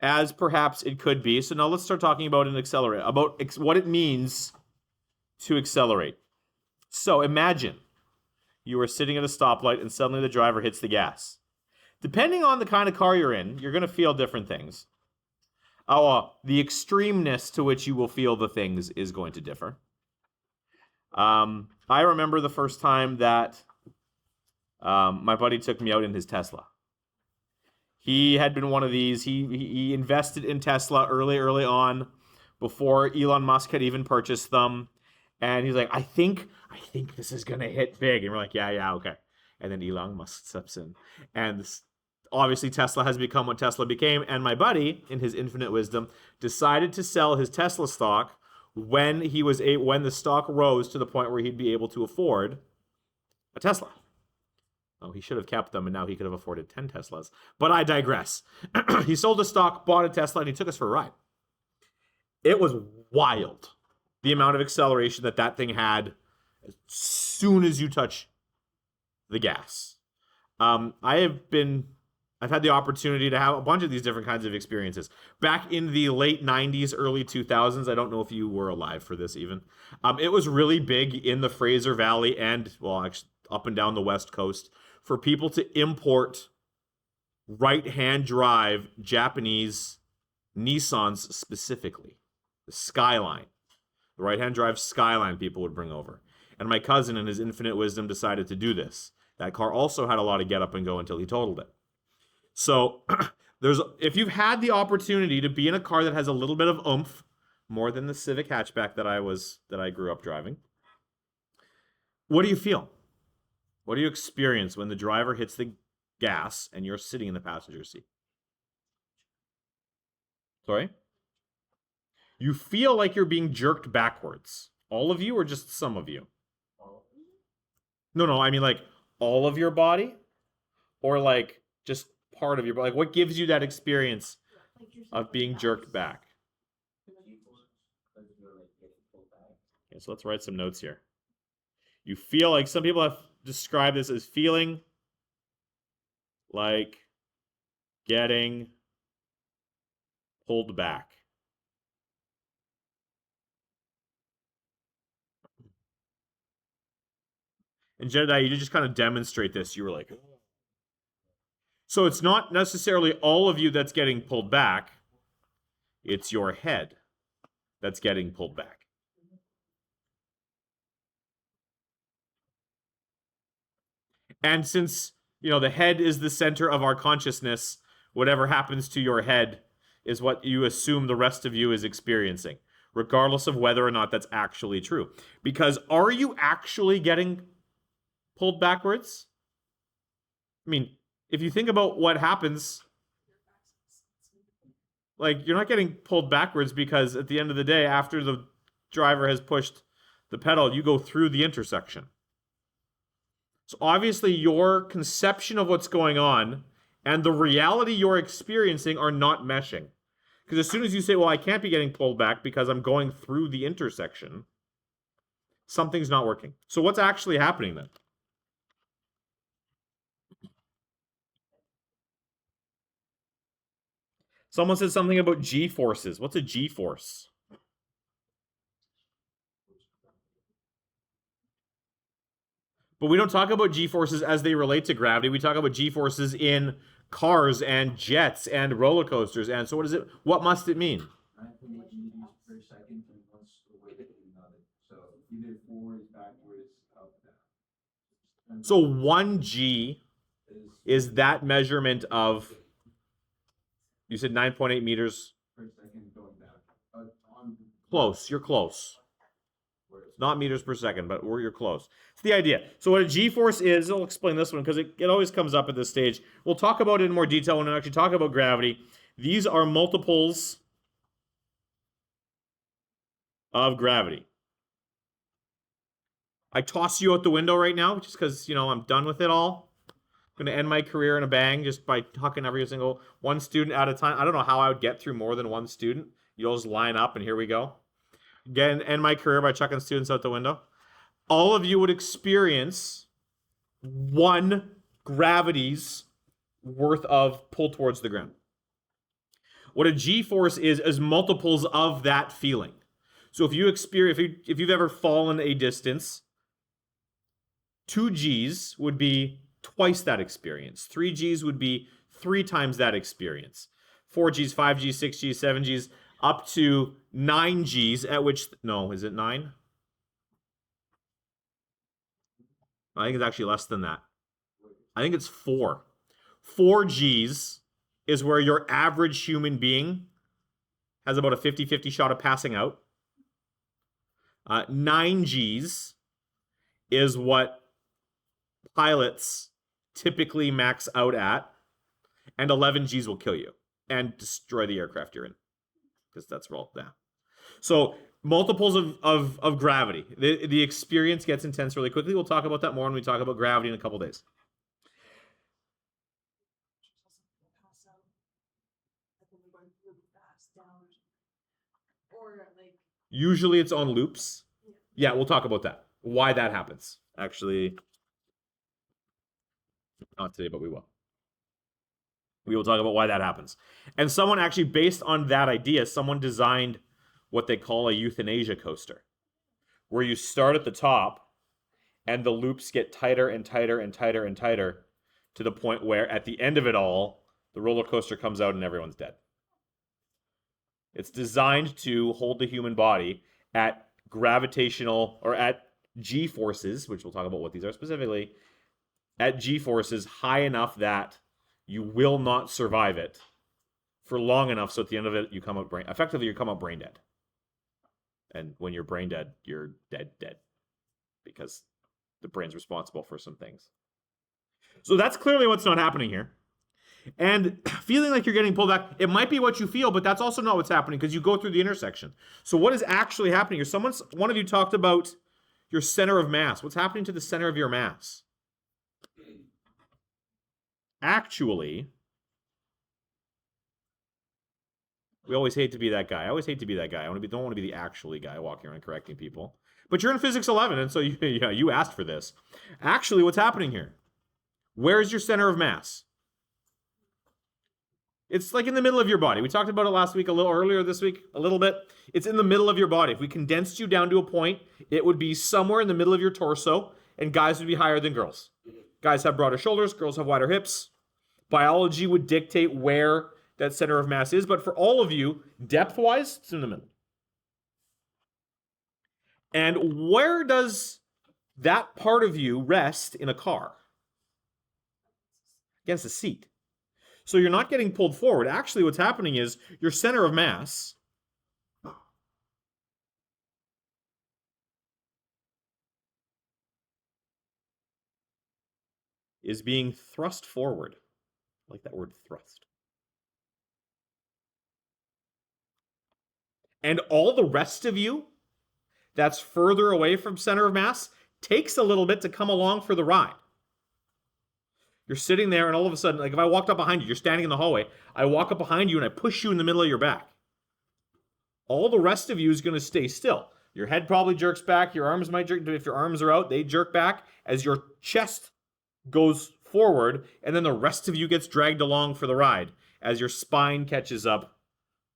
as perhaps it could be. So now let's start talking about an accelerator, about what it means to accelerate. So imagine you are sitting at a stoplight and suddenly the driver hits the gas. Depending on the kind of car you're in, you're going to feel different things. The extremeness to which you will feel the things is going to differ. I remember the first time that my buddy took me out in his Tesla. He had been one of these. He invested in Tesla early on, before Elon Musk had even purchased them. And he's like, I think this is gonna hit big. And we're like, yeah, okay. And then Elon Musk steps in, and obviously Tesla has become what Tesla became. And my buddy, in his infinite wisdom, decided to sell his Tesla stock when the stock rose to the point where he'd be able to afford a Tesla. Oh, he should have kept them, and now he could have afforded 10 Teslas. But I digress. He sold the stock, bought a Tesla, and he took us for a ride. It was wild, the amount of acceleration that thing had as soon as you touch the gas. I've had the opportunity to have a bunch of these different kinds of experiences. Back in the late 90s, early 2000s, I don't know if you were alive for this even. It was really big in the Fraser Valley and, well, actually up and down the West Coast, for people to import right-hand drive Japanese Nissans specifically. The Skyline. The right-hand drive Skyline people would bring over. And my cousin, in his infinite wisdom, decided to do this. That car also had a lot of get up and go until he totaled it. So, if you've had the opportunity to be in a car that has a little bit of oomph, more than the Civic hatchback that I grew up driving, what do you feel? What do you experience when the driver hits the gas and you're sitting in the passenger seat? Sorry? You feel like you're being jerked backwards. All of you or just some of you? No, I mean like all of your body? Or like just part of your body? Like what gives you that experience of being jerked back? Okay, so let's write some notes here. You feel like, some people have described this as feeling like getting pulled back. And Jedediah, you just kind of demonstrate this. You were like, so it's not necessarily all of you that's getting pulled back. It's your head that's getting pulled back. And since, the head is the center of our consciousness, whatever happens to your head is what you assume the rest of you is experiencing, regardless of whether or not that's actually true. Because are you actually getting pulled backwards? I mean, if you think about what happens, like, you're not getting pulled backwards because at the end of the day, after the driver has pushed the pedal, you go through the intersection. So obviously your conception of what's going on and the reality you're experiencing are not meshing. Because as soon as you say, well, I can't be getting pulled back because I'm going through the intersection, something's not working. So what's actually happening then? Someone said something about G-forces. What's a G-force? But we don't talk about G-forces as they relate to gravity. We talk about G-forces in cars and jets and roller coasters. And so what must it mean? 9.8 meters per second from one way to another. So either forward, backwards, up, down. So 1G is that measurement of, you said 9.8 meters? Per second going back. Close, you're close. Not meters per second, but you're close. It's the idea. So what a G-force is, I'll explain this one because it always comes up at this stage. We'll talk about it in more detail when we actually talk about gravity. These are multiples of gravity. I toss you out the window right now just because, I'm done with it all. I'm going to end my career in a bang just by hucking every single one student at a time. I don't know how I would get through more than one student. You'll just line up and here we go. Again, end my career by chucking students out the window. All of you would experience one gravity's worth of pull towards the ground. What a G-force is multiples of that feeling. So if you've ever fallen a distance, 2 G's would be twice that experience. 3 G's would be 3 times that experience. 4 G's, 5 G's, 6 G's, 7 G's, up to 9 G's, at which, no, is it 9? I think it's actually less than that. I think it's 4. 4 G's is where your average human being has about a 50-50 shot of passing out. 9 G's is what pilots typically max out at, and 11 G's will kill you and destroy the aircraft you're in, because that's all. Yeah. So multiples of gravity. The experience gets intense really quickly. We'll talk about that more when we talk about gravity in a couple days. Usually it's on loops. Yeah, we'll talk about that. Why that happens. Actually, not today, but we will. We will talk about why that happens. And someone actually, based on that idea, someone designed what they call a euthanasia coaster, where you start at the top and the loops get tighter and tighter and tighter and tighter to the point where at the end of it all, the roller coaster comes out and everyone's dead. It's designed to hold the human body at gravitational, or at G-forces, which we'll talk about what these are specifically, at G-forces high enough that you will not survive it for long enough so at the end of it you come out effectively you come out brain dead. And when you're brain dead, you're dead, because the brain's responsible for some things. So that's clearly what's not happening here. And feeling like you're getting pulled back, it might be what you feel, but that's also not what's happening because you go through the intersection. So what is actually happening here? One of you talked about your center of mass. What's happening to the center of your mass? Actually, we always hate to be that guy. I always hate to be that guy. Don't want to be the actually guy walking around correcting people. But you're in Physics 11, and so you asked for this. Actually, what's happening here? Where's your center of mass? It's like in the middle of your body. We talked about it last week, a little earlier this week, a little bit. It's in the middle of your body. If we condensed you down to a point, it would be somewhere in the middle of your torso, and guys would be higher than girls. Guys have broader shoulders, girls have wider hips. Biology would dictate where that center of mass is, but for all of you, depth-wise, it's in the middle. And where does that part of you rest in a car? Against the seat. So you're not getting pulled forward. Actually, what's happening is your center of mass is being thrust forward. I like that word, thrust. And all the rest of you that's further away from center of mass takes a little bit to come along for the ride. You're sitting there and all of a sudden, like if I walked up behind you, you're standing in the hallway, I walk up behind you and I push you in the middle of your back. All the rest of you is going to stay still. Your head probably jerks back, your arms might jerk, if your arms are out, they jerk back as your chest goes forward, and then the rest of you gets dragged along for the ride as your spine catches up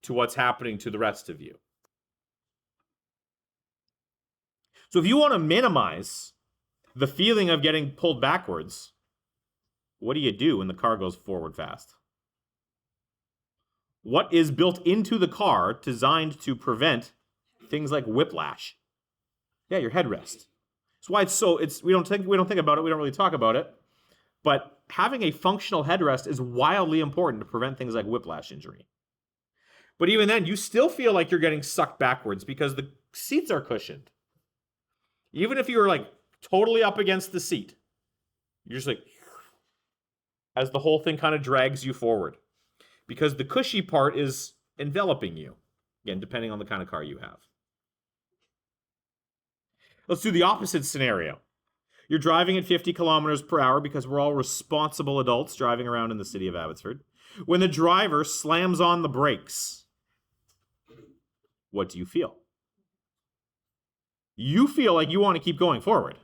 to what's happening to the rest of you. So if you want to minimize the feeling of getting pulled backwards, what do you do when the car goes forward fast? What is built into the car designed to prevent things like whiplash? Yeah, your headrest. That's why we don't think about it, we don't really talk about it, but having a functional headrest is wildly important to prevent things like whiplash injury. But even then, you still feel like you're getting sucked backwards because the seats are cushioned. Even if you were like totally up against the seat, you're just like, as the whole thing kind of drags you forward because the cushy part is enveloping you. Again, depending on the kind of car you have. Let's do the opposite scenario. You're driving at 50 kilometers per hour because we're all responsible adults driving around in the city of Abbotsford. When the driver slams on the brakes, what do you feel? You feel like you want to keep going forward.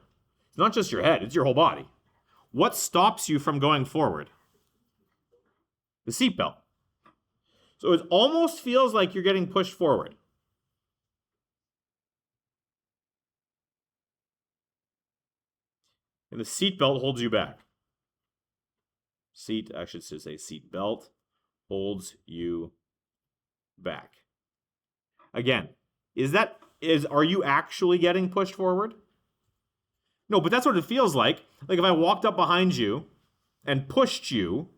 It's not just your head, it's your whole body. What stops you from going forward? The seatbelt. So it almost feels like you're getting pushed forward. And the seatbelt holds you back. I should say seatbelt holds you back. Again, are you actually getting pushed forward? No, but that's what it feels like. Like if I walked up behind you and pushed you,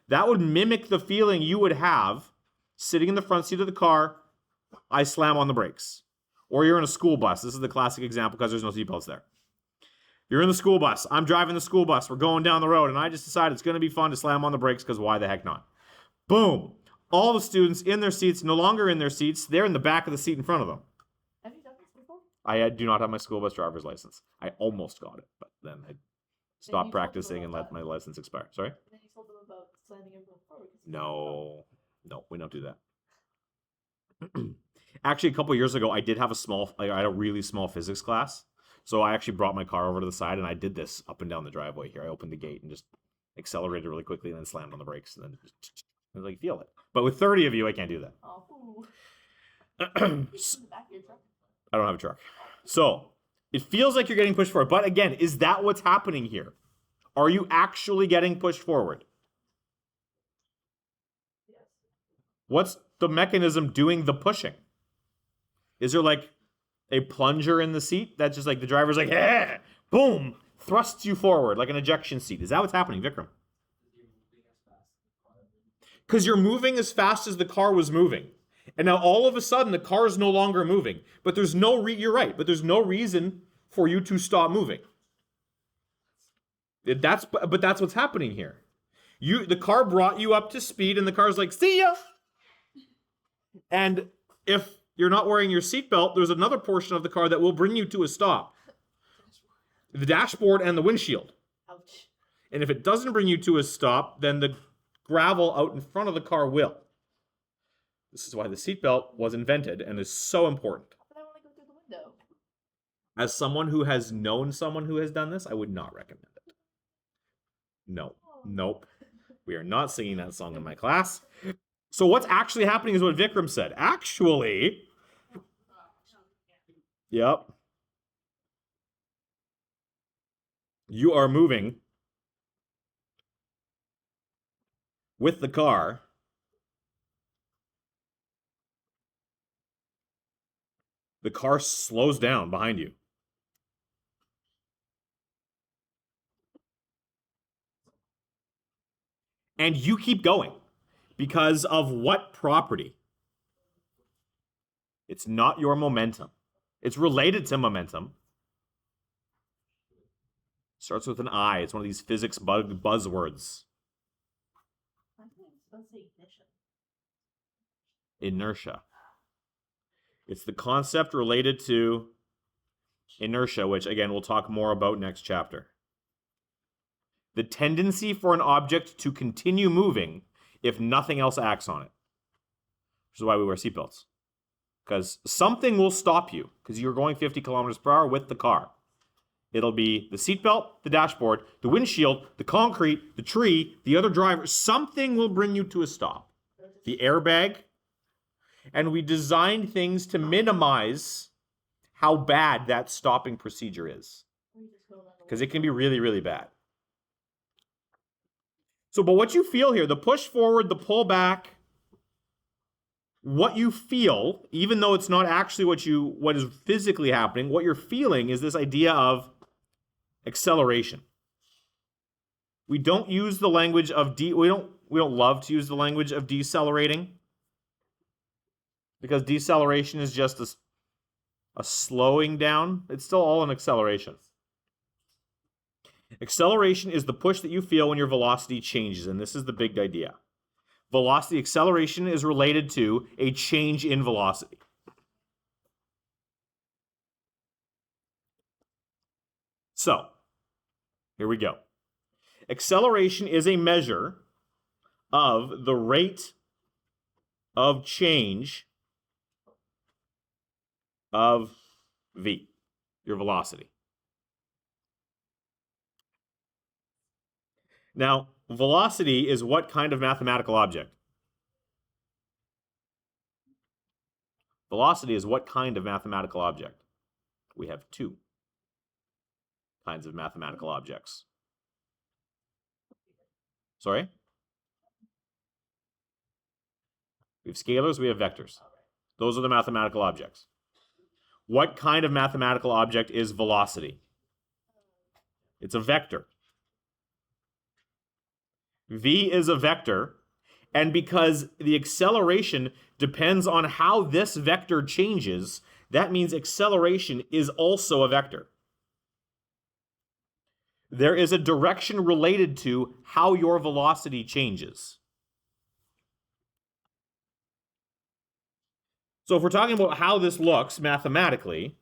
that would mimic the feeling you would have sitting in the front seat of the car. I slam on the brakes. Or you're in a school bus. This is the classic example because there's no seatbelts there. You're in the school bus. I'm driving the school bus. We're going down the road, and I just decide it's going to be fun to slam on the brakes because why the heck not? Boom. All the students in their seats, no longer in their seats. They're in the back of the seat in front of them. Have you done this before? I do not have my school bus driver's license. I almost got it, but then I stopped practicing and let my license expire. Sorry? And then you told them about slamming everyone forward. No, we don't do that. Actually, a couple years ago, I did have I had a really small physics class. So I actually brought my car over to the side and I did this up and down the driveway here. I opened the gate and just accelerated really quickly and then slammed on the brakes and then just, feel it. But with 30 of you, I can't do that. Oh, ooh. I In the back of your truck. don't have a truck. So it feels like you're getting pushed forward. But again, is that what's happening here? Are you actually getting pushed forward? Yes. What's the mechanism doing the pushing? Is there like a plunger in the seat that's just like the driver's like, eh, boom, thrusts you forward like an ejection seat? Is that what's happening, Vikram? Because you're moving as fast as the car was moving. And now all of a sudden the car is no longer moving. But there's you're right, but there's no reason for you to stop moving. That's what's happening here. The car brought you up to speed and the car's like, see ya. And if you're not wearing your seatbelt, there's another portion of the car that will bring you to a stop. The dashboard and the windshield. Ouch. And if it doesn't bring you to a stop, then the gravel out in front of the car will. This is why the seatbelt was invented and is so important. But I want to go through the window. As someone who has known someone who has done this, I would not recommend it. No. Nope. We are not singing that song in my class. So what's actually happening is what Vikram said. Actually, yep. You are moving with the car the car slows down behind you. And you keep going. Because of what property? It's not your momentum. It's related to momentum. Starts with an I. It's one of these physics buzzwords. I think it's supposed to say ignition. Inertia. It's the concept related to inertia, which again we'll talk more about next chapter. The tendency for an object to continue moving if nothing else acts on it. Which is why we wear seatbelts. Because something will stop you because you're going 50 kilometers per hour with the car. It'll be the seatbelt, the dashboard, the windshield, the concrete, the tree, the other driver. Something will bring you to a stop. The airbag. And we designed things to minimize how bad that stopping procedure is. Because it can be really, really bad. So, but what you feel here, the push forward, the pull back, what you feel, even though it's not actually what is physically happening, what you're feeling is this idea of acceleration. We don't use the language of we don't love to use the language of decelerating, because deceleration is just a slowing down. It's still all an acceleration. Acceleration is the push that you feel when your velocity changes, and this is the big idea. Velocity acceleration is related to a change in velocity. So, here we go. Acceleration is a measure of the rate of change of v, your velocity. Now, velocity is what kind of mathematical object? Velocity is what kind of mathematical object? We have two kinds of mathematical objects. Sorry? We have scalars, we have vectors. Those are the mathematical objects. What kind of mathematical object is velocity? It's a vector. V is a vector, and because the acceleration depends on how this vector changes, that means acceleration is also a vector. There is a direction related to how your velocity changes. So if we're talking about how this looks mathematically,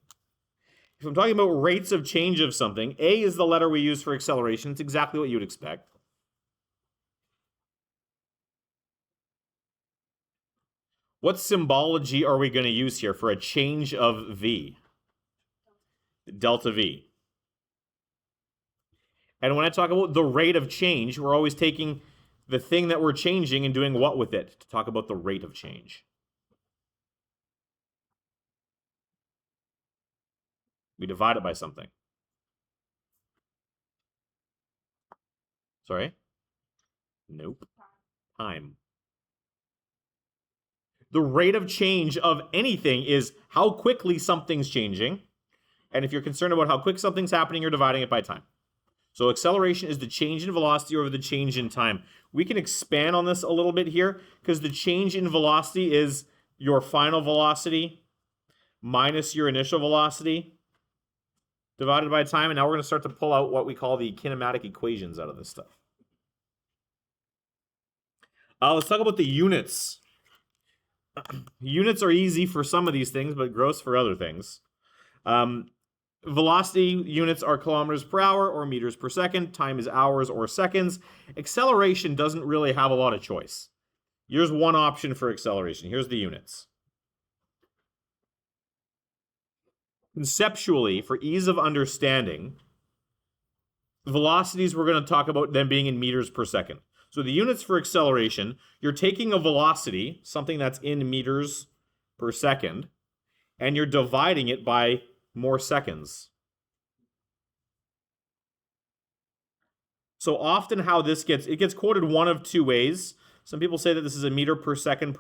if I'm talking about rates of change of something, A is the letter we use for acceleration. It's exactly what you'd expect. What symbology are we going to use here for a change of V? Delta V. And when I talk about the rate of change, we're always taking the thing that we're changing and doing what with it to talk about the rate of change. We divide it by something. Sorry? Nope. Time. The rate of change of anything is how quickly something's changing. And if you're concerned about how quick something's happening, you're dividing it by time. So acceleration is the change in velocity over the change in time. We can expand on this a little bit here because the change in velocity is your final velocity minus your initial velocity divided by time. And now we're going to start to pull out what we call the kinematic equations out of this stuff. Let's talk about the units. Units are easy for some of these things, but gross for other things. Velocity units are kilometers per hour or meters per second. Time is hours or seconds. Acceleration doesn't really have a lot of choice. Here's one option for acceleration. Here's the units. Conceptually, for ease of understanding, velocities, we're going to talk about them being in meters per second. So the units for acceleration, you're taking a velocity, something that's in meters per second, and you're dividing it by more seconds. So often how this gets quoted one of two ways. Some people say that this is a meter per second.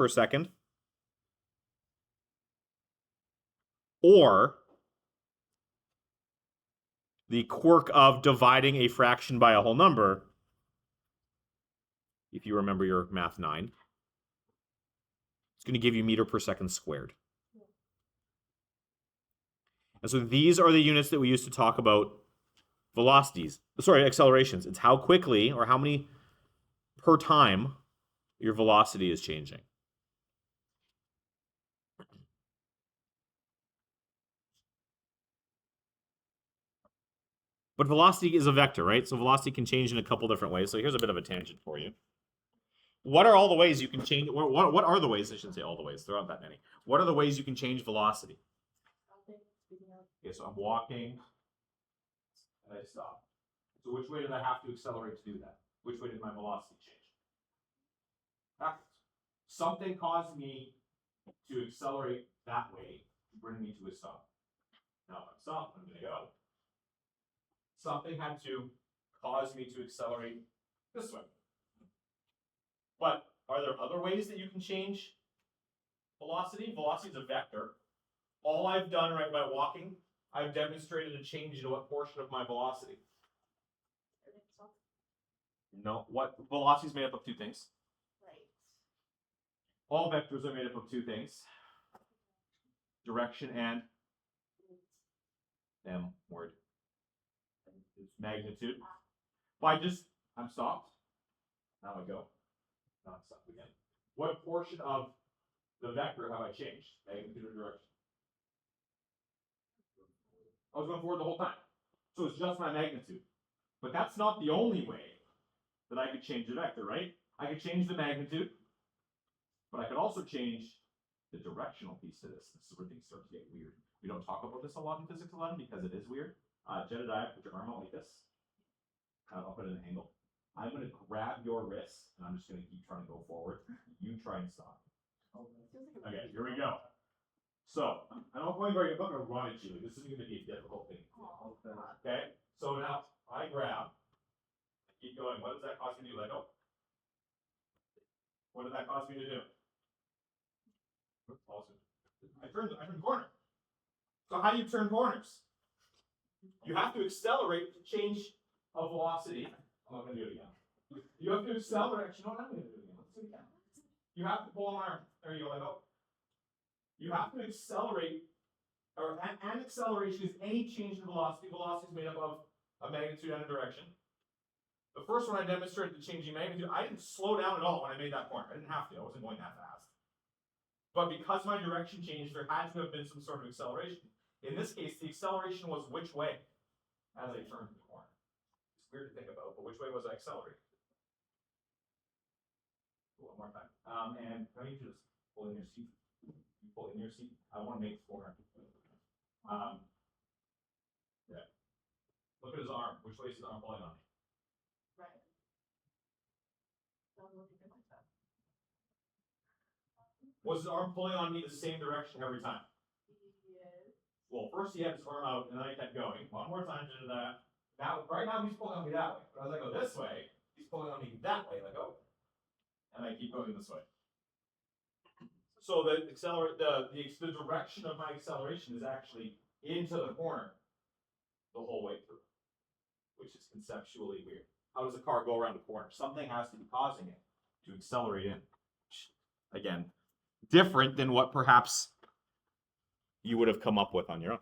Or the quirk of dividing a fraction by a whole number, if you remember your math 9. It's going to give you meter per second squared. And so these are the units that we use to talk about accelerations. It's how quickly or how many per time your velocity is changing. But velocity is a vector, right? So velocity can change in a couple different ways. So here's a bit of a tangent for you. What are all the ways you can change? What are the ways? I shouldn't say all the ways. There aren't that many. What are the ways you can change velocity? Okay, so I'm walking and I stop. So which way did I have to accelerate to do that? Which way did my velocity change? Backwards. Something caused me to accelerate that way to bring me to a stop. Now if I'm stopped, I'm going to go. Something had to cause me to accelerate this way. But are there other ways that you can change velocity? Velocity is a vector. All I've done right by walking, I've demonstrated a change in what portion of my velocity. No, what velocity is made up of two things. Right. All vectors are made up of two things. Direction and word. It's magnitude. I'm stopped. Now I go. Now I'm stopped again. What portion of the vector have I changed? Magnitude or direction? I was going forward the whole time. So it's just my magnitude. But that's not the only way that I could change the vector, right? I could change the magnitude, but I could also change the directional piece to this. This is where things start to get weird. We don't talk about this a lot in Physics 11 because it is weird. Jedediah, put your arm out like this. I'll put it at an angle. I'm going to grab your wrist, and I'm just going to keep trying to go forward. You try and stop. Okay, here we go. So I'm not going very. I'm not going to run at you. This isn't going to be a difficult thing. Okay. So now I grab. Keep going. What does that cost me to do? Let go. What does that cost me to do? Also, I turn the corner. So how do you turn corners? You have to accelerate to change a velocity. I'm not going to do it again. You have to accelerate. Actually, no, I'm not going to do it again. Let's do it again. You have to pull an arm. There you go. Let go. You have to accelerate, or an acceleration is any change in velocity. Velocity is made up of a magnitude and a direction. The first one I demonstrated the changing magnitude. I didn't slow down at all when I made that corner. I didn't have to. I wasn't going that fast. But because my direction changed, there had to have been some sort of acceleration. In this case, the acceleration was which way as I turned the corner. It's weird to think about, but which way was I accelerating? One more time. And I need you to just pull in your seat. You pull in your seat. I want to make the corner. Yeah. Look at his arm. Which way is his arm pulling on me? Right. Don't look at it like that. Was his arm pulling on me the same direction every time? Yes. Well, first he had his arm out, and then I kept going. One more time to that. Now, right now he's pulling on me that way. But as I go this way, he's pulling on me that way. Like, oh. And I keep going this way. So the direction of my acceleration is actually into the corner the whole way through, which is conceptually weird. How does a car go around a corner? Something has to be causing it to accelerate in. Again, different than what perhaps you would have come up with on your own.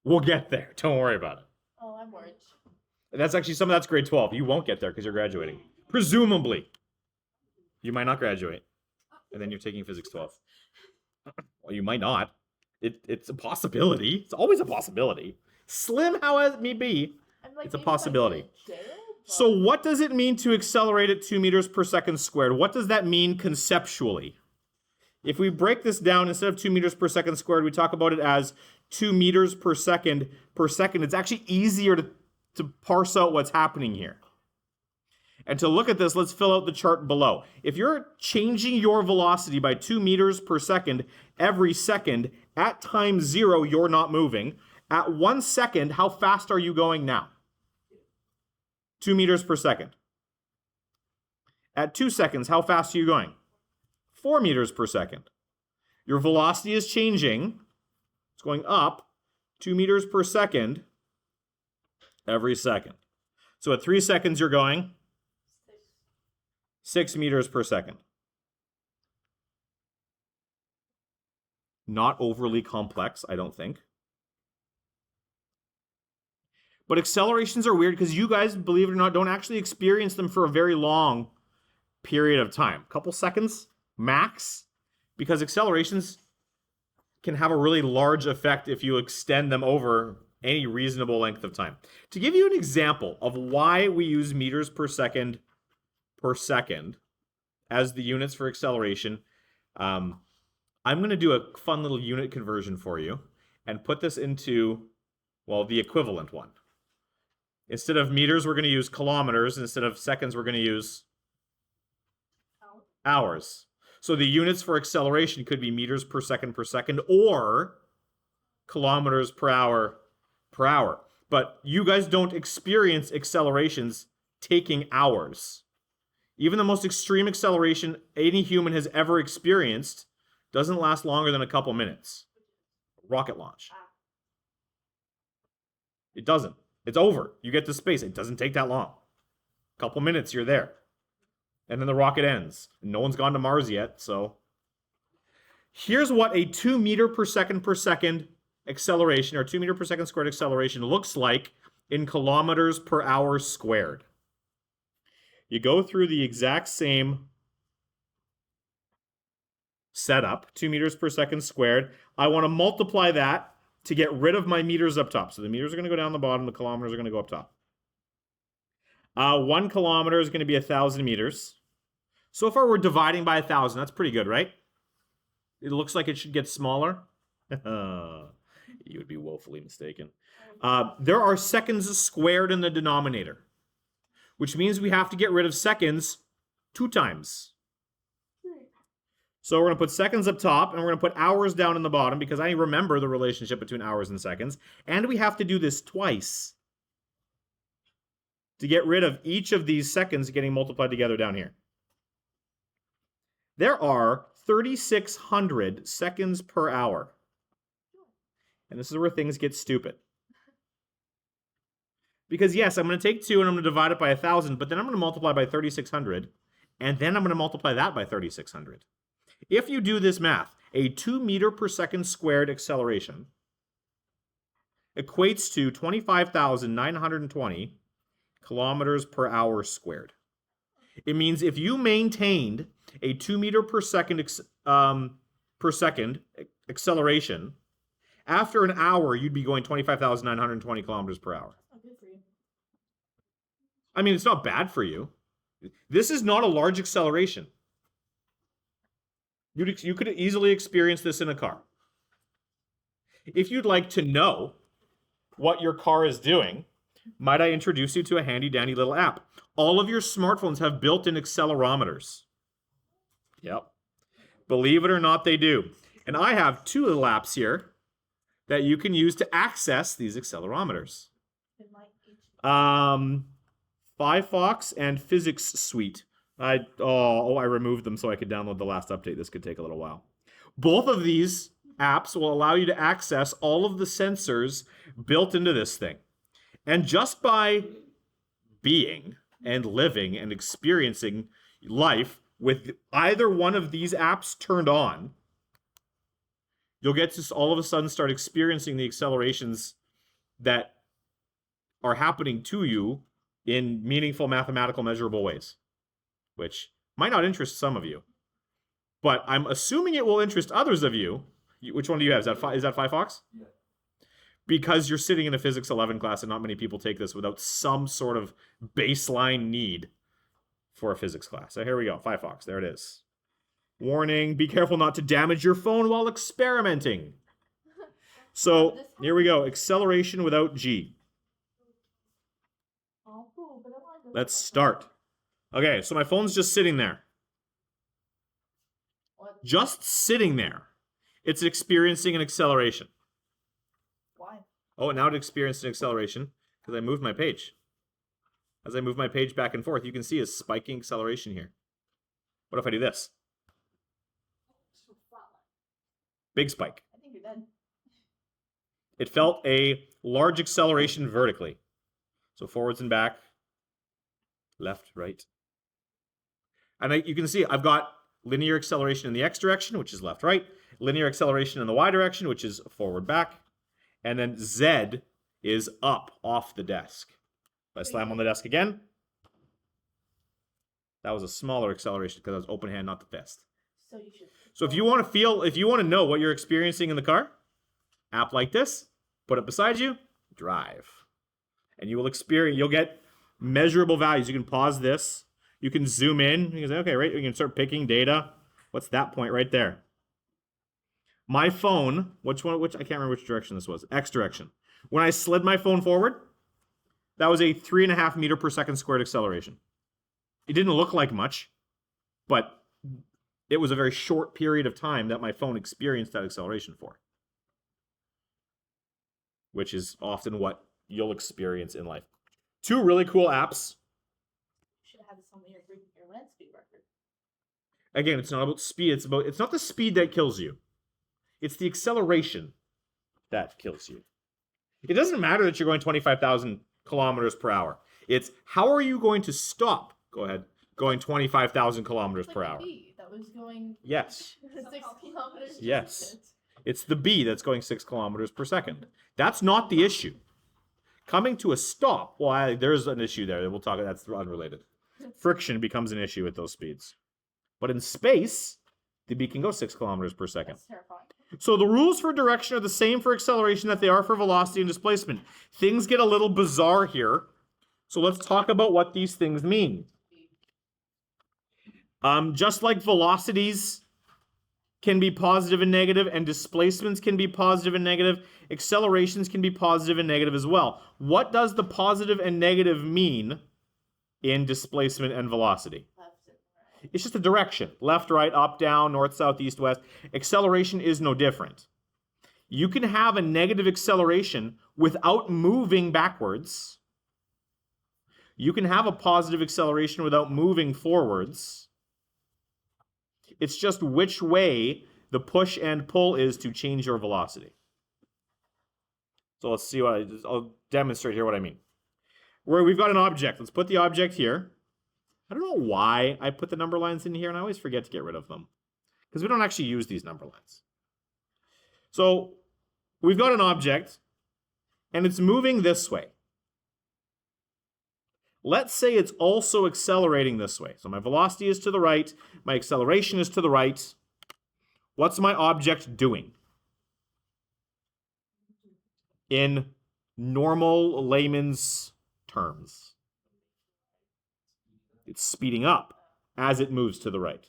We'll get there. Don't worry about it. Oh, I'm worried. And that's actually that's grade 12. You won't get there because you're graduating. Presumably. You might not graduate. And then you're taking physics 12. Well, you might not. It's a possibility. It's always a possibility. Slim how it may be, I'm like, it's a maybe if I possibility. get it, So what does it mean to accelerate at 2 meters per second squared? What does that mean conceptually? If we break this down, instead of 2 meters per second squared, we talk about it as 2 meters per second. It's actually easier to parse out what's happening here. And to look at this, let's fill out the chart below. If you're changing your velocity by 2 meters per second every second, at time 0, you're not moving. At 1 second, how fast are you going now? 2 meters per second. At 2 seconds, how fast are you going? 4 meters per second. Your velocity is changing. It's going up 2 meters per second every second. So at 3 seconds, you're going 6 meters per second. Not overly complex, I don't think. But accelerations are weird because you guys, believe it or not, don't actually experience them for a very long period of time. A couple seconds, max. Because accelerations can have a really large effect if you extend them over any reasonable length of time. To give you an example of why we use meters per second as the units for acceleration, I'm going to do a fun little unit conversion for you and put this into, well, the equivalent one. Instead of meters, we're going to use kilometers. Instead of seconds, we're going to use hours. So the units for acceleration could be meters per second or kilometers per hour. But you guys don't experience accelerations taking hours. Even the most extreme acceleration any human has ever experienced doesn't last longer than a couple minutes. Rocket launch. It doesn't. It's over. You get to space. It doesn't take that long. A couple minutes, you're there. And then the rocket ends. No one's gone to Mars yet, so. Here's what a 2 meter per second acceleration, or 2 meter per second squared acceleration looks like in kilometers per hour squared. You go through the exact same setup, 2 meters per second squared. I want to multiply that to get rid of my meters up top. So the meters are going to go down the bottom, the kilometers are going to go up top. 1 kilometer is going to be 1,000 meters. So far we're dividing by 1,000. That's pretty good, right? It looks like it should get smaller. You would be woefully mistaken. There are seconds squared in the denominator, which means we have to get rid of seconds 2 times. So we're going to put seconds up top, and we're going to put hours down in the bottom because I remember the relationship between hours and seconds. And we have to do this twice to get rid of each of these seconds getting multiplied together down here. There are 3,600 seconds per hour. And this is where things get stupid. Because yes, I'm going to take 2 and I'm going to divide it by 1,000, but then I'm going to multiply by 3,600, and then I'm going to multiply that by 3,600. If you do this math, a 2 meter per second squared acceleration equates to 25,920 kilometers per hour squared. It means if you maintained a 2 meter per second acceleration, after an hour, you'd be going 25,920 kilometers per hour. Oh, good for you. I mean, it's not bad for you. This is not a large acceleration. You could easily experience this in a car. If you'd like to know what your car is doing, might I introduce you to a handy dandy little app? All of your smartphones have built-in accelerometers. Yep. Believe it or not, they do. And I have 2 little apps here that you can use to access these accelerometers. Good night, each. Firefox and Physics Suite. I removed them so I could download the last update. This could take a little while. Both of these apps will allow you to access all of the sensors built into this thing. And just by being and living and experiencing life with either one of these apps turned on, you'll get to all of a sudden start experiencing the accelerations that are happening to you in meaningful mathematical measurable ways, which might not interest some of you, but I'm assuming it will interest others of you. Which one do you have? Is that Firefox? Yeah. Because you're sitting in a Physics 11 class and not many people take this without some sort of baseline need for a physics class. So here we go, Firefox, there it is. Warning, be careful not to damage your phone while experimenting. So here we go, acceleration without G. Oh, cool, but I wanna go Let's back. start. Okay, so my phone's just sitting there. What? Just sitting there. It's experiencing an acceleration. Why? Oh, now it experienced an acceleration because I moved my page. As I move my page back and forth, you can see a spiking acceleration here. What if I do this? Big spike. I think you're dead. It felt a large acceleration vertically. So forwards and back, left, right. And you can see I've got linear acceleration in the x direction, which is left, right. Linear acceleration in the y direction, which is forward, back. And then Z is up off the desk. If I slam on the desk again, that was a smaller acceleration because I was open hand, not the fist. So you should. So if you want to know what you're experiencing in the car, app like this, put it beside you, drive. And you'll get measurable values. You can pause this. You can zoom in. You can say, okay, right, you can start picking data. What's that point right there? My phone, I can't remember which direction this was. X direction. When I slid my phone forward, that was a 3.5 meter per second squared acceleration. It didn't look like much, but it was a very short period of time that my phone experienced that acceleration for, which is often what you'll experience in life. 2 really cool apps. You should have this on your land speed record. Again, it's not about speed. It's not the speed that kills you. It's the acceleration that kills you. It doesn't matter that you're going 25,000 kilometers per hour. It's how are you going to stop? Go ahead. Going 25,000 kilometers It's per like hour. a bee that was going Yes. 6 kilometers. Yes. distance. It's the B that's going 6 kilometers per second. That's not the issue. Coming to a stop, there's an issue there. We'll talk. That's unrelated. Friction becomes an issue at those speeds. But in space, the B can go 6 kilometers per second. That's terrifying. So the rules for direction are the same for acceleration that they are for velocity and displacement. Things get a little bizarre here. So let's talk about what these things mean. Just like velocities can be positive and negative, and displacements can be positive and negative, accelerations can be positive and negative as well. What does the positive and negative mean in displacement and velocity? Left and right. It's just a direction. Left, right, up, down, north, south, east, west. Acceleration is no different. You can have a negative acceleration without moving backwards. You can have a positive acceleration without moving forwards. It's just which way the push and pull is to change your velocity. So let's see I'll demonstrate here what I mean. Where we've got an object. Let's put the object here. I don't know why I put the number lines in here, and I always forget to get rid of them because we don't actually use these number lines. So we've got an object, and it's moving this way. Let's say it's also accelerating this way. So my velocity is to the right, my acceleration is to the right. What's my object doing? In normal layman's terms, it's speeding up as it moves to the right.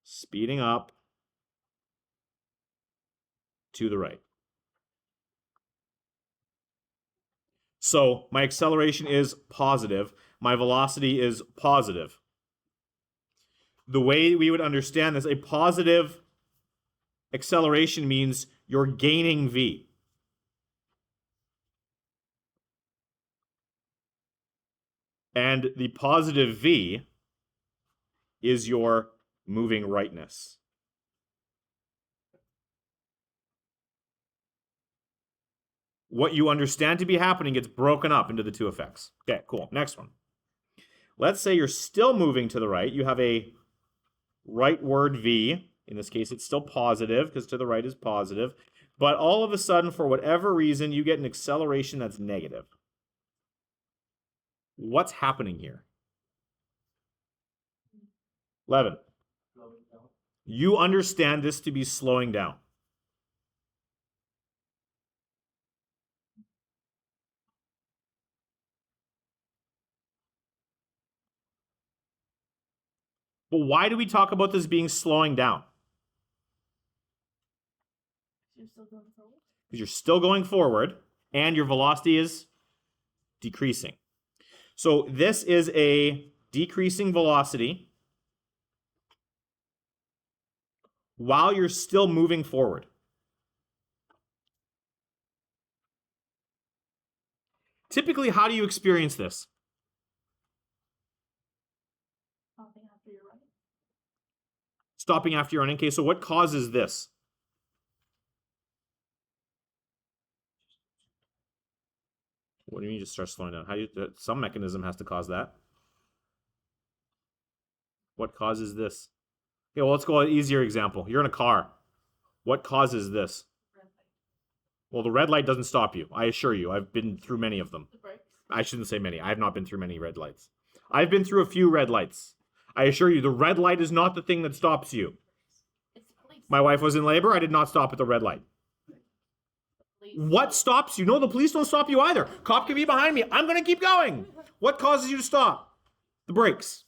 Speeding up to the right. So my acceleration is positive. My velocity is positive. The way we would understand this, a positive acceleration means you're gaining V. And the positive V is your moving rightness. What you understand to be happening gets broken up into the two effects. Okay, cool. Next one. Let's say you're still moving to the right. You have a rightward V. In this case, it's still positive because to the right is positive. But all of a sudden, for whatever reason, you get an acceleration that's negative. What's happening here? Levin, you understand this to be slowing down. But why do we talk about this being slowing down? You're still going forward. Because you're still going forward and your velocity is decreasing. So this is a decreasing velocity while you're still moving forward. Typically, how do you experience this? Stopping after you're running. Stopping after you're running. Okay, so what causes this? What do you mean just start slowing down? Some mechanism has to cause that. What causes this? Okay, well, let's go an easier example. You're in a car. What causes this? Red light. Well, the red light doesn't stop you. I assure you. I've been through many of them. The brakes. I shouldn't say many. I have not been through many red lights. I've been through a few red lights. I assure you, the red light is not the thing that stops you. It's the police. My wife was in labor. I did not stop at the red light. Police. What stops you? No, the police don't stop you either. Cop can be behind me. I'm going to keep going. What causes you to stop? The brakes.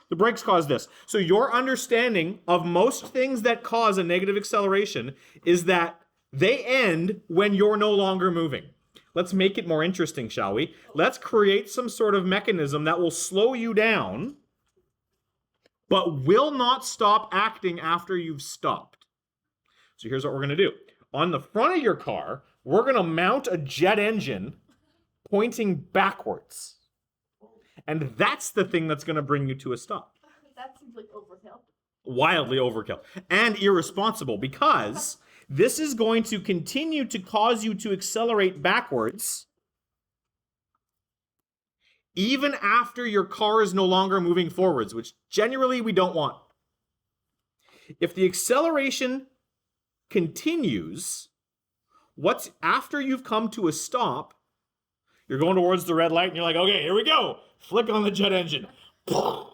The brakes cause this. So your understanding of most things that cause a negative acceleration is that they end when you're no longer moving. Let's make it more interesting, shall we? Let's create some sort of mechanism that will slow you down, but will not stop acting after you've stopped. So here's what we're going to do. On the front of your car, we're going to mount a jet engine pointing backwards. And that's the thing that's going to bring you to a stop. That seems like overkill. Wildly overkill and irresponsible, because this is going to continue to cause you to accelerate backwards even after your car is no longer moving forwards, which generally we don't want. If the acceleration continues, what's after you've come to a stop, you're going towards the red light and you're like, okay, here we go. Flick on the jet engine. And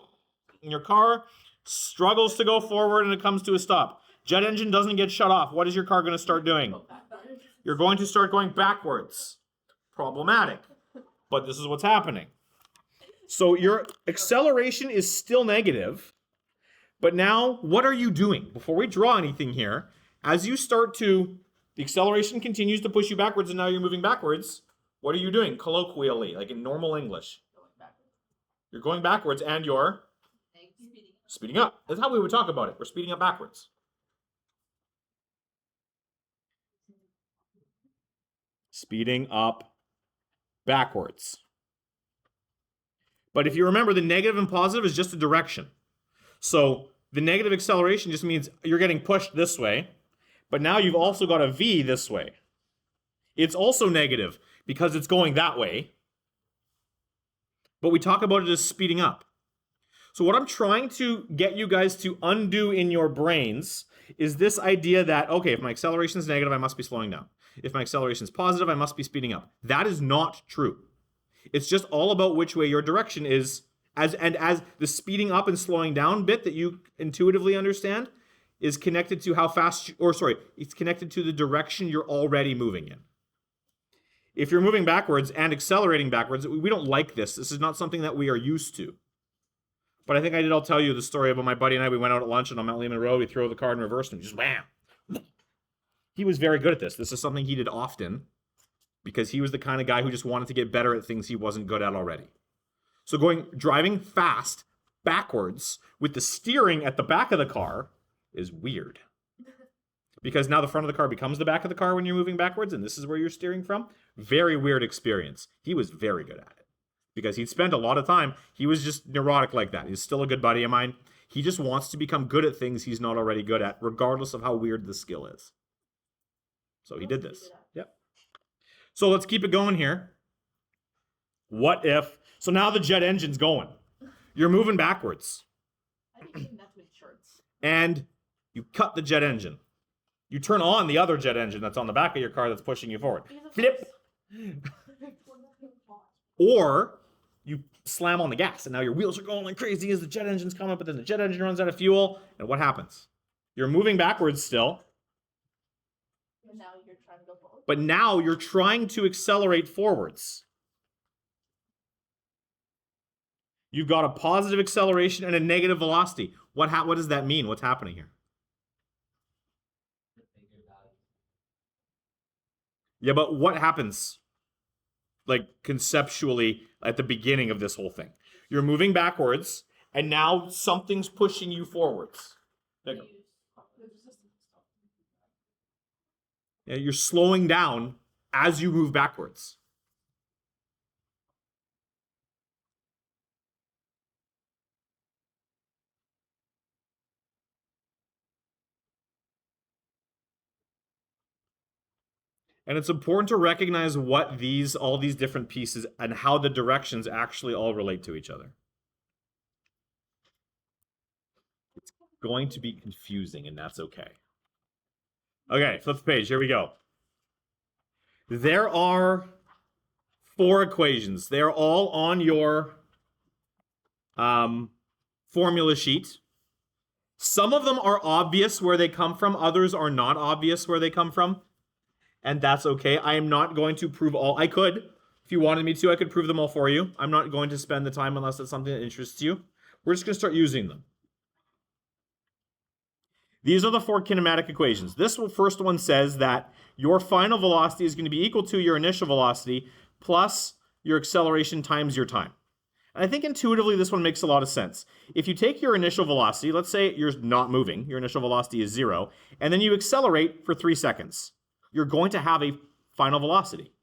your car struggles to go forward and it comes to a stop. Jet engine doesn't get shut off. What is your car going to start doing? You're going to start going backwards. Problematic. But this is what's happening. So your acceleration is still negative. But now, what are you doing? Before we draw anything here, as you start to, the acceleration continues to push you backwards and now you're moving backwards. What are you doing? Colloquially, like in normal English. You're going backwards and you're speeding up. That's how we would talk about it. We're speeding up backwards. Speeding up backwards. But if you remember, the negative and positive is just a direction. So the negative acceleration just means you're getting pushed this way, but now you've also got a V this way. It's also negative because it's going that way, but we talk about it as speeding up. So what I'm trying to get you guys to undo in your brains is this idea that, okay, if my acceleration is negative, I must be slowing down. If my acceleration is positive, I must be speeding up. That is not true. It's just all about which way your direction is, as the speeding up and slowing down bit that you intuitively understand is connected to how fast, it's connected to the direction you're already moving in. If you're moving backwards and accelerating backwards, we don't like this. This is not something that we are used to. But I think I'll tell you the story about my buddy and I. We went out at lunch and on Mount Lehman Road, we throw the car in reverse and just wham. He was very good at this. This is something he did often because he was the kind of guy who just wanted to get better at things he wasn't good at already. So driving fast backwards with the steering at the back of the car is weird. Because now the front of the car becomes the back of the car when you're moving backwards, and this is where you're steering from. Very weird experience. He was very good at it because he'd spent a lot of time. He was just neurotic like that. He's still a good buddy of mine. He just wants to become good at things he's not already good at, regardless of how weird the skill is. So he did this. Yep. So let's keep it going here. What if... So now the jet engine's going. You're moving backwards. I think that's with shorts. And you cut the jet engine. You turn on the other jet engine that's on the back of your car that's pushing you forward. Flip. Or you slam on the gas and now your wheels are going like crazy as the jet engine's coming, but then the jet engine runs out of fuel. And what happens? You're moving backwards still. And now you're trying to go forward. But now you're trying to accelerate forwards. You've got a positive acceleration and a negative velocity. What does that mean? What's happening here? Yeah, but what happens, like, conceptually at the beginning of this whole thing? You're moving backwards, and now something's pushing you forwards. There you go. Yeah, you're slowing down as you move backwards. And it's important to recognize what all these different pieces and how the directions actually all relate to each other. It's going to be confusing, and that's okay. Okay, flip the page. Here we go. There are 4 equations. They're all on your formula sheet. Some of them are obvious where they come from. Others are not obvious where they come from. And that's okay. I am not going to prove all. I could. If you wanted me to, I could prove them all for you. I'm not going to spend the time unless it's something that interests you. We're just going to start using them. These are the 4 kinematic equations. This first one says that your final velocity is going to be equal to your initial velocity plus your acceleration times your time. And I think intuitively this one makes a lot of sense. If you take your initial velocity, let's say you're not moving, your initial velocity is 0, and then you accelerate for 3 seconds. You're going to have a final velocity.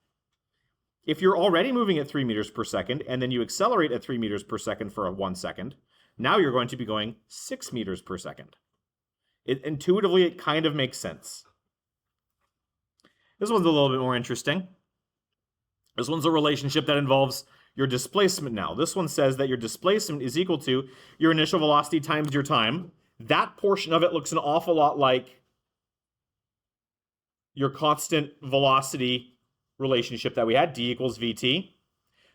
If you're already moving at 3 meters per second and then you accelerate at 3 meters per second for 1 second, now you're going to be going 6 meters per second. Intuitively, it kind of makes sense. This one's a little bit more interesting. This one's a relationship that involves your displacement now. This one says that your displacement is equal to your initial velocity times your time. That portion of it looks an awful lot like your constant velocity relationship that we had, d equals vt.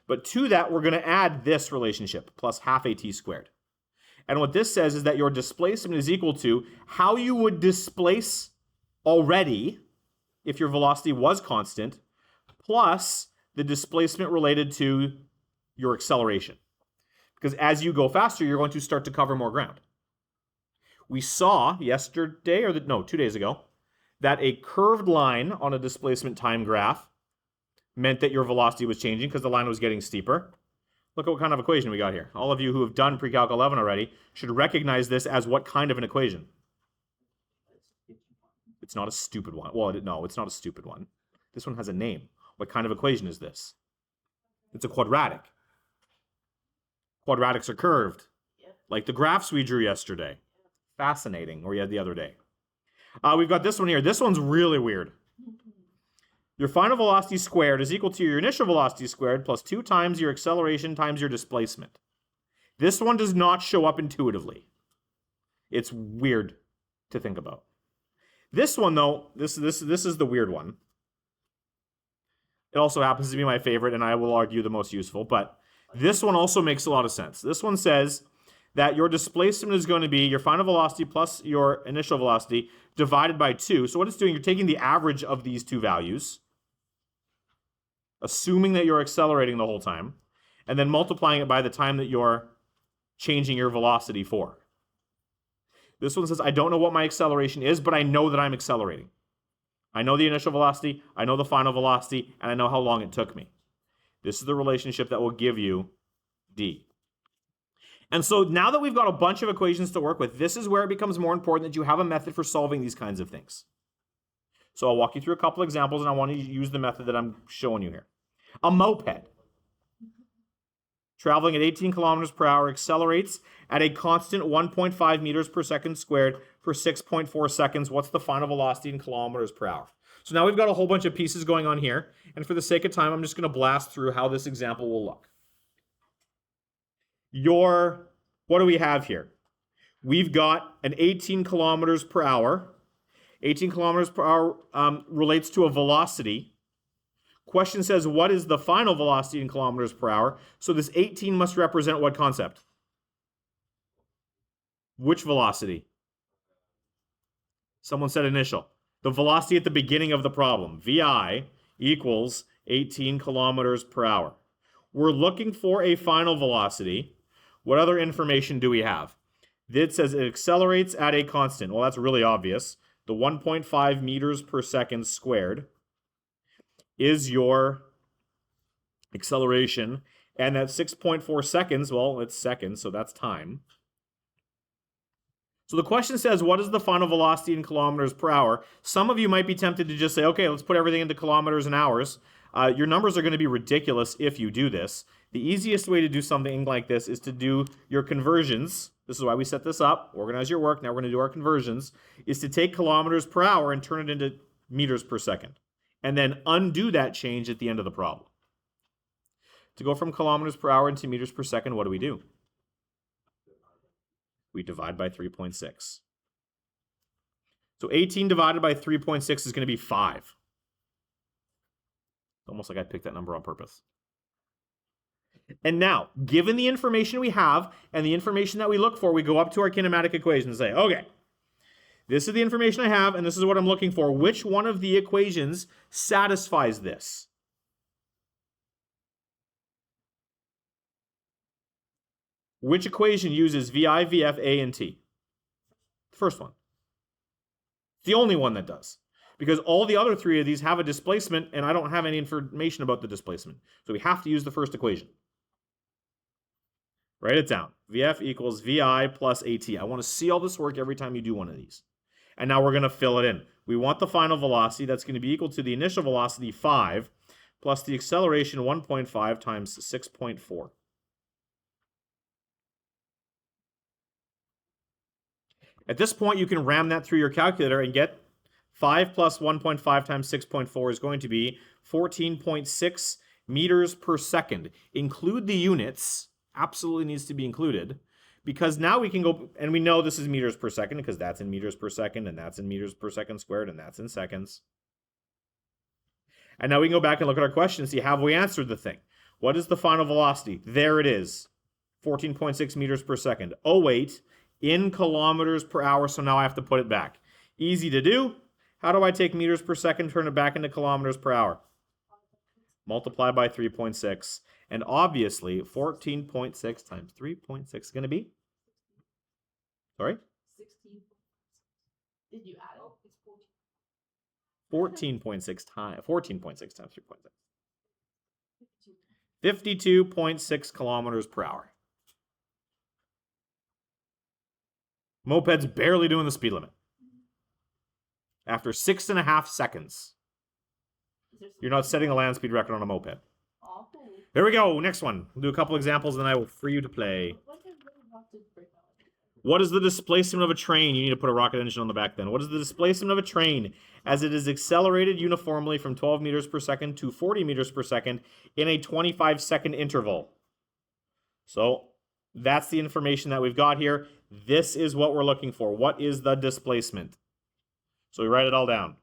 But to that, we're going to add this relationship, plus half at squared. And what this says is that your displacement is equal to how you would displace already if your velocity was constant, plus the displacement related to your acceleration. Because as you go faster, you're going to start to cover more ground. We saw yesterday, 2 days ago, that a curved line on a displacement time graph meant that your velocity was changing because the line was getting steeper. Look at what kind of equation we got here. All of you who have done pre-calc 11 already should recognize this as what kind of an equation? It's not a stupid one. Well, no, it's not a stupid one. This one has a name. What kind of equation is this? It's a quadratic. Quadratics are curved, like the graphs we drew yesterday. Fascinating, or the other day. We've got this one here. This one's really weird. Your final velocity squared is equal to your initial velocity squared plus 2 times your acceleration times your displacement. This one does not show up intuitively. It's weird to think about. This one, though, this is the weird one. It also happens to be my favorite, and I will argue the most useful, but this one also makes a lot of sense. This one says that your displacement is going to be your final velocity plus your initial velocity divided by 2. So what it's doing, you're taking the average of these two values, assuming that you're accelerating the whole time, and then multiplying it by the time that you're changing your velocity for. This one says, I don't know what my acceleration is, but I know that I'm accelerating. I know the initial velocity, I know the final velocity, and I know how long it took me. This is the relationship that will give you D. And so now that we've got a bunch of equations to work with, this is where it becomes more important that you have a method for solving these kinds of things. So I'll walk you through a couple examples, and I want to use the method that I'm showing you here. A moped, traveling at 18 kilometers per hour, accelerates at a constant 1.5 meters per second squared for 6.4 seconds. What's the final velocity in kilometers per hour? So now we've got a whole bunch of pieces going on here, and for the sake of time, I'm just going to blast through how this example will look. What do we have here? We've got an 18 kilometers per hour. 18 kilometers per hour relates to a velocity. Question says, what is the final velocity in kilometers per hour? So this 18 must represent what concept? Which velocity? Someone said initial. The velocity at the beginning of the problem. VI equals 18 kilometers per hour. We're looking for a final velocity. What other information do we have? It says it accelerates at a constant. Well, that's really obvious. The 1.5 meters per second squared is your acceleration. And that 6.4 seconds, well, it's seconds, so that's time. So the question says, what is the final velocity in kilometers per hour? Some of you might be tempted to just say, okay, let's put everything into kilometers and hours. Your numbers are going to be ridiculous if you do this. The easiest way to do something like this is to do your conversions. This is why we set this up. Organize your work. Now we're going to do our conversions. Is to take kilometers per hour and turn it into meters per second. And then undo that change at the end of the problem. To go from kilometers per hour into meters per second, what do? We divide by 3.6. So 18 divided by 3.6 is going to be 5. Almost like I picked that number on purpose. And now, given the information we have and the information that we look for, we go up to our kinematic equation and say, okay, this is the information I have and this is what I'm looking for. Which one of the equations satisfies this? Which equation uses VI, VF, A, and T? The first one. The only one that does. Because all the other three of these have a displacement, and I don't have any information about the displacement. So we have to use the first equation. Write it down. VF equals VI plus AT. I want to see all this work every time you do one of these. And now we're going to fill it in. We want the final velocity. That's going to be equal to the initial velocity, 5, plus the acceleration, 1.5 times 6.4. At this point, you can ram that through your calculator and get 5 plus 1.5 times 6.4 is going to be 14.6 meters per second. Include the units. Absolutely needs to be included. Because now we can go, and we know this is meters per second because that's in meters per second, and that's in meters per second squared, and that's in seconds. And now we can go back and look at our question and see, have we answered the thing? What is the final velocity? There it is. 14.6 meters per second. Oh, wait. In kilometers per hour, so now I have to put it back. Easy to do. How do I take meters per second, turn it back into kilometers per hour? Multiply by 3.6. And obviously, 14.6 times 3.6 is going to be? Sorry? 16. Did you add it? It's 14. 14.6 times 3.6. 52.6 kilometers per hour. Moped's barely doing the speed limit. After 6.5 seconds. Is there You're not setting a land speed record on a moped. Oh, cool. Here we go. Next one. We'll do a couple examples, and then I will free you to play. What did really have to break out? What is the displacement of a train? You need to put a rocket engine on the back then. What is the displacement of a train as it is accelerated uniformly from 12 meters per second to 40 meters per second in a 25-second interval? So that's the information that we've got here. This is what we're looking for. What is the displacement? So we write it all down.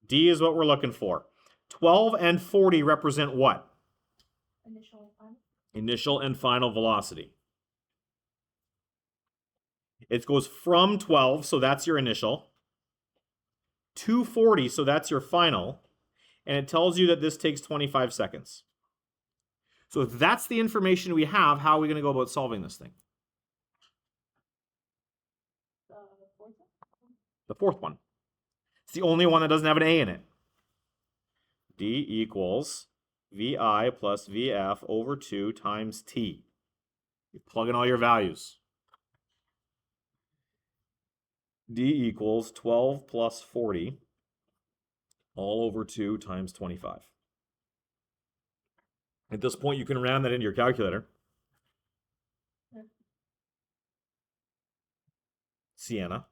D is what we're looking for. 12 and 40 represent what? Initial and final. Initial and final velocity. It goes from 12, so that's your initial, to 40, so that's your final, and it tells you that this takes 25 seconds. So if that's the information we have, how are we going to go about solving this thing? The fourth one? The fourth one. It's the only one that doesn't have an A in it. D equals VI plus VF over 2 times T. You plug in all your values. D equals 12 plus 40 all over 2 times 25. At this point, you can round that into your calculator. Sienna.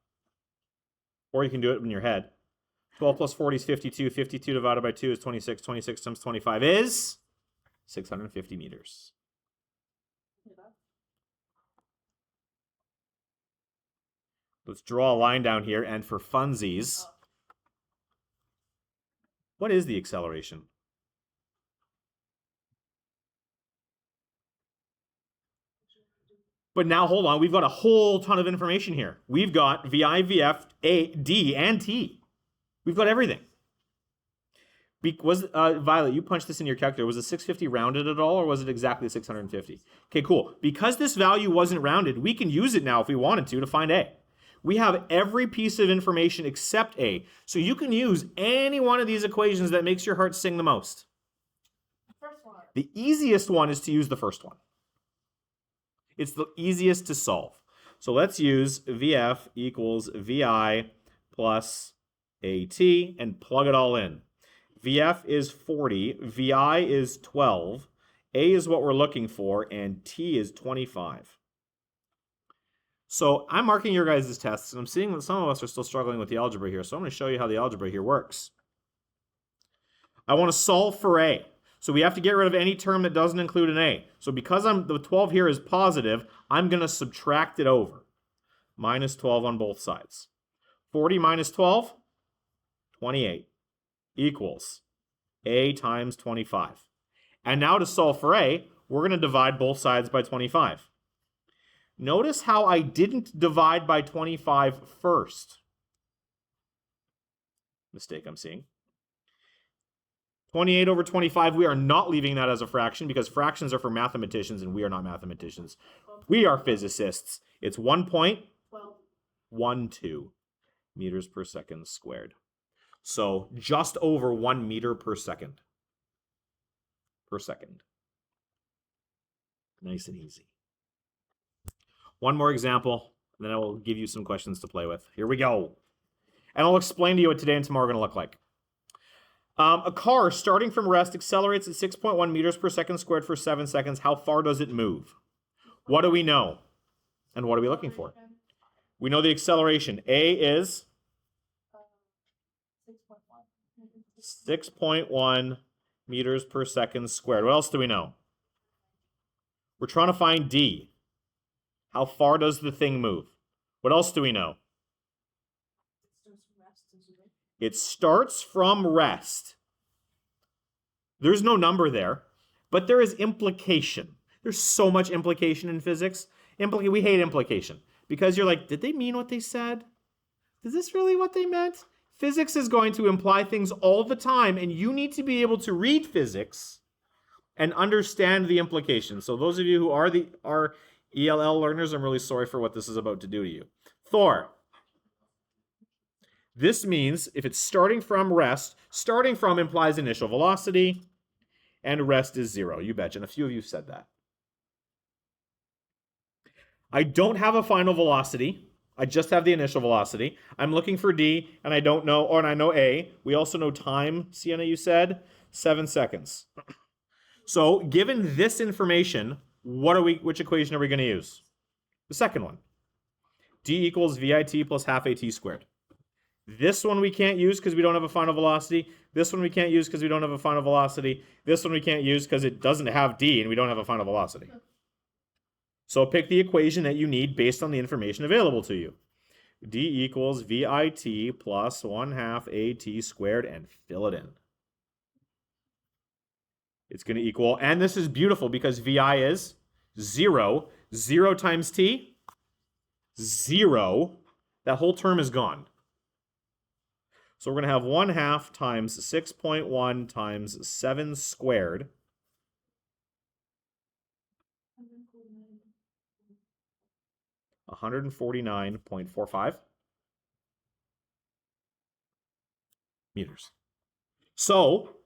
Or you can do it in your head. 12 plus 40 is 52. 52 divided by 2 is 26. 26 times 25 is 650 meters. Let's draw a line down here, and for funsies, what is the acceleration? But now, hold on, we've got a whole ton of information here. We've got VI, VF, A, D, and T. We've got everything. Violet, you punched this in your calculator. Was the 650 rounded at all, or was it exactly 650? Okay, cool. Because this value wasn't rounded, we can use it now if we wanted to find A. We have every piece of information except A. So you can use any one of these equations that makes your heart sing the most. First one. The easiest one is to use the first one. It's the easiest to solve. So let's use VF equals VI plus AT and plug it all in. VF is 40, VI is 12, A is what we're looking for, and T is 25. So I'm marking your guys' tests, and I'm seeing that some of us are still struggling with the algebra here, so I'm going to show you how the algebra here works. I want to solve for A. So we have to get rid of any term that doesn't include an A. So because the 12 here is positive, I'm going to subtract it over. Minus 12 on both sides. 40 minus 12, 28, equals A times 25. And now to solve for A, we're going to divide both sides by 25. Notice how I didn't divide by 25 first. Mistake I'm seeing. 28 over 25, we are not leaving that as a fraction because fractions are for mathematicians and we are not mathematicians. We are physicists. It's 1.12 meters per second squared. So just over 1 meter per second. Nice and easy. One more example, and then I will give you some questions to play with. Here we go. And I'll explain to you what today and tomorrow are going to look like. A car starting from rest accelerates at 6.1 meters per second squared for 7 seconds. How far does it move? What do we know? And what are we looking for? We know the acceleration. A is 6.1 meters per second squared. What else do we know? We're trying to find D. How far does the thing move? What else do we know? It starts from rest. There's no number there, but there is implication. There's so much implication in physics. We hate implication because you're like, did they mean what they said? Is this really what they meant? Physics is going to imply things all the time, and you need to be able to read physics and understand the implications. So those of you who are ELL learners, I'm really sorry for what this is about to do to you. Thor. This means if it's starting from rest, starting from implies initial velocity. and rest is 0. You betcha. And a few of you said that. I don't have a final velocity. I just have the initial velocity. I'm looking for D, and I don't know, and I know A. We also know time, Sienna, you said, 7 seconds. So given this information, which equation are we going to use? The second one. D equals VIT plus half AT squared. This one we can't use because we don't have a final velocity. This one we can't use because we don't have a final velocity. This one we can't use because it doesn't have D and we don't have a final velocity. So pick the equation that you need based on the information available to you. D equals VIT plus 1/2 AT squared and fill it in. It's going to equal, and this is beautiful because VI is 0. 0 times T, 0. That whole term is gone. So we're going to have 1/2 times 6.1 times 7 squared. 149.45 meters. So,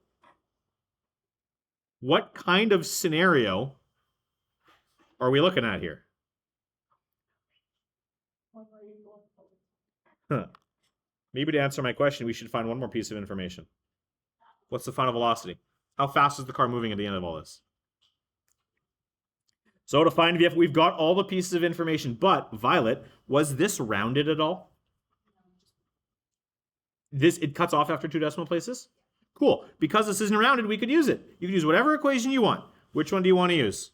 what kind of scenario are we looking at here? Maybe to answer my question, we should find one more piece of information. What's the final velocity? How fast is the car moving at the end of all this? So to find VF, we've got all the pieces of information, but Violet, was this rounded at all? It cuts off after 2 decimal places? Cool. Because this isn't rounded, we could use it. You can use whatever equation you want. Which one do you want to use?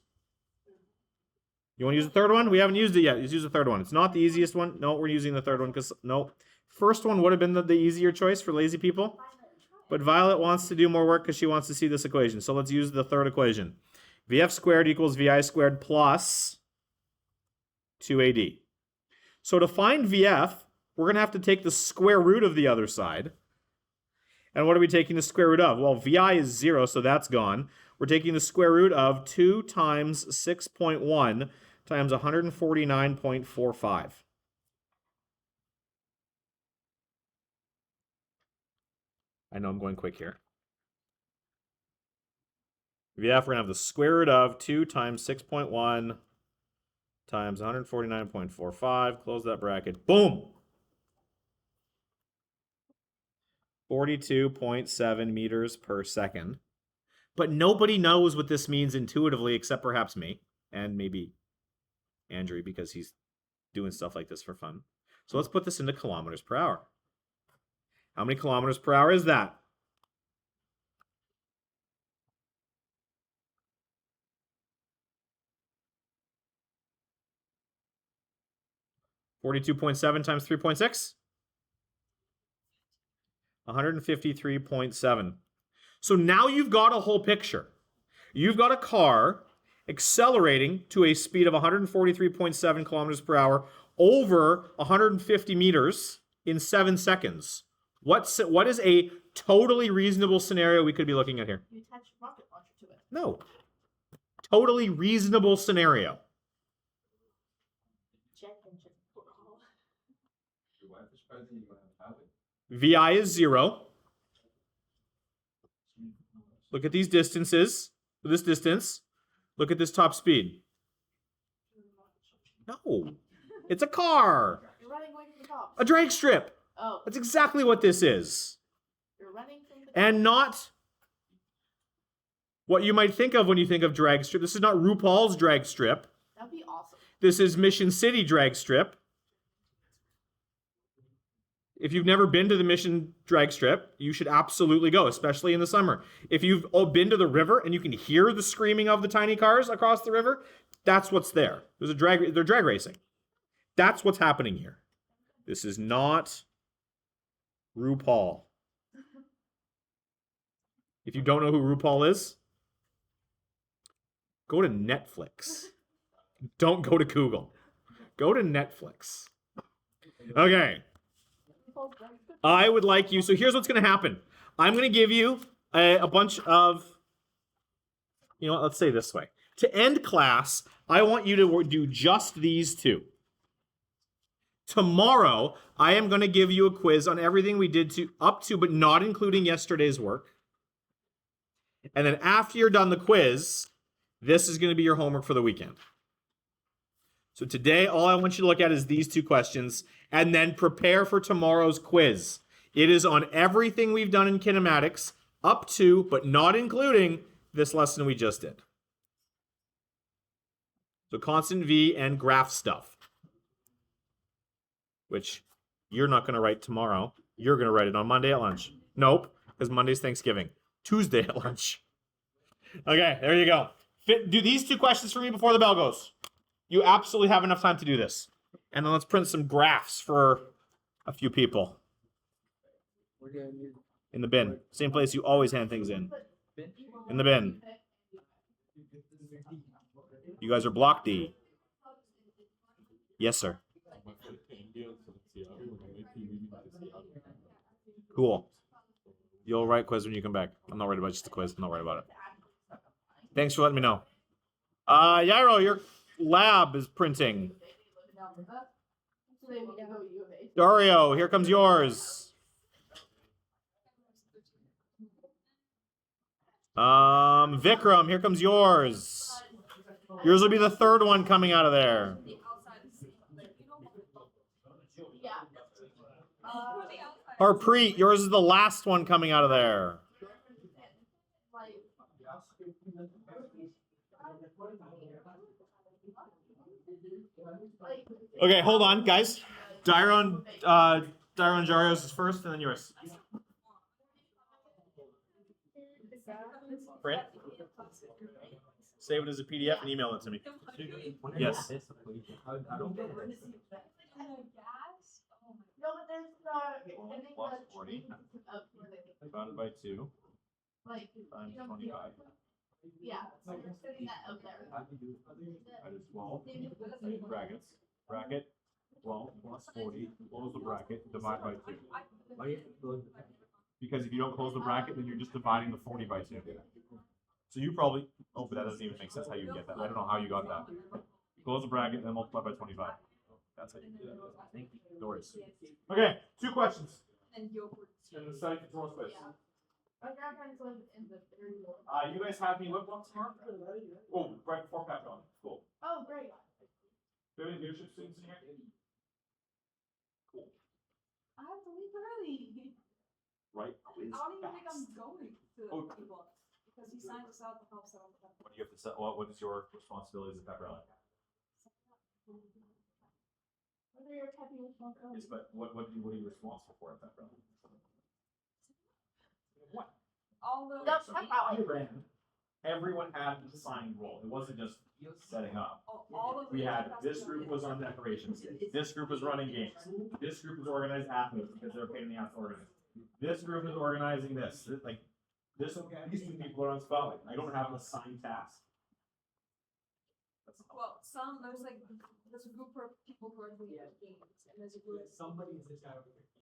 You want to use the third one? We haven't used it yet. Let's use the third one. It's not the easiest one. No, we're using the third one because, no. First one would have been the easier choice for lazy people. But Violet wants to do more work because she wants to see this equation. So let's use the third equation. VF squared equals VI squared plus 2AD. So to find VF, we're going to have to take the square root of the other side. And what are we taking the square root of? Well, VI is 0, so that's gone. We're taking the square root of 2 times 6.1 times 149.45. I know I'm going quick here. VF, we're going to have the square root of 2 times 6.1 times 149.45. Close that bracket. Boom! 42.7 meters per second. But nobody knows what this means intuitively except perhaps me and maybe Andrew because he's doing stuff like this for fun. So let's put this into kilometers per hour. How many kilometers per hour is that? $42.7 times 3.6? 153.7. So now you've got a whole picture. You've got a car accelerating to a speed of 143.7 kilometers per hour over 150 meters in 7 seconds. What is a totally reasonable scenario we could be looking at here? You attach a rocket launcher to it. No. Totally reasonable scenario. Jet engine. Your wife is pregnant, you're going to have it. VI is 0. Look at these distances. This distance. Look at this top speed. No. It's a car. You're running away from the cops. A drag strip. Oh, That's exactly what this is. you're running from the And not what you might think of when you think of drag strip. This is not RuPaul's drag strip. That'd be awesome. This is Mission City drag strip. If you've never been to the Mission drag strip, you should absolutely go, especially in the summer. If you've been to the river and you can hear the screaming of the tiny cars across the river, that's what's there. They're drag racing. That's what's happening here. This is not RuPaul. If you don't know who RuPaul is, go to Netflix. Don't go to Google. Go to Netflix. Okay. I would like you, so here's what's going to happen. I'm going to give you a bunch of, you know what, let's say it this way. To end class, I want you to do just these two. Tomorrow, I am going to give you a quiz on everything we did up to, but not including yesterday's work. And then after you're done the quiz, this is going to be your homework for the weekend. So today, all I want you to look at is these 2 questions and then prepare for tomorrow's quiz. It is on everything we've done in kinematics up to, but not including, this lesson we just did. So constant V and graph stuff, which you're not going to write tomorrow. You're going to write it on Monday at lunch. Nope, because Monday's Thanksgiving. Tuesday at lunch. Okay, there you go. Do these 2 questions for me before the bell goes. You absolutely have enough time to do this. And then let's print some graphs for a few people. In the bin. Same place you always hand things in. In the bin. You guys are block D. Yes, sir. Cool. You'll write quiz when you come back. I'm not worried about just the quiz. I'm not worried about it. Thanks for letting me know. Yairo, your lab is printing. Dario, here comes yours. Vikram, here comes yours. Yours will be the 3rd one coming out of there. Harpreet, yours is the last one coming out of there. Okay, hold on, guys. Dyron Jarios is first, and then yours. Print. Save it as a PDF and email it to me. Yes. Plus 40 divided by 2 times 25. Yeah, so you're putting that up there. That is 12. Brackets. Bracket 12 plus 40. Close the bracket. Divide by 2. Because if you don't close the bracket, then you're just dividing the 40 by 2. So you probably. Oh, but that doesn't even make sense how you get that. I don't know how you got that. You close the bracket and then multiply by 25. That's how you do that. No worries. Okay, 2 questions. And the study for tomorrow's quiz. You guys have any lip gloss tomorrow? Oh, right before Pat on. Cool. Oh, great. Do you have any leadership students in here? Cool. I have to leave early. Right. I don't even think I'm going to Oh. the book because he signed us out to help set up. What do you have to set? What is your responsibilities at Pep Rally? Whether you're happy with one Yes, but what are you responsible for at Pep Rally? What? All the. Nope, So Pep Rally. everyone had a design role. It wasn't just setting up. all of We the- had this group was on decorations. This group was running games. This group was organized athletes because they're a pain in the ass to organize. This group is organizing this. These 2 people are on spotlight. I don't have an assigned task. That's not. Well, there's a group of people who are doing games, and there's a group. Somebody in this guy over here.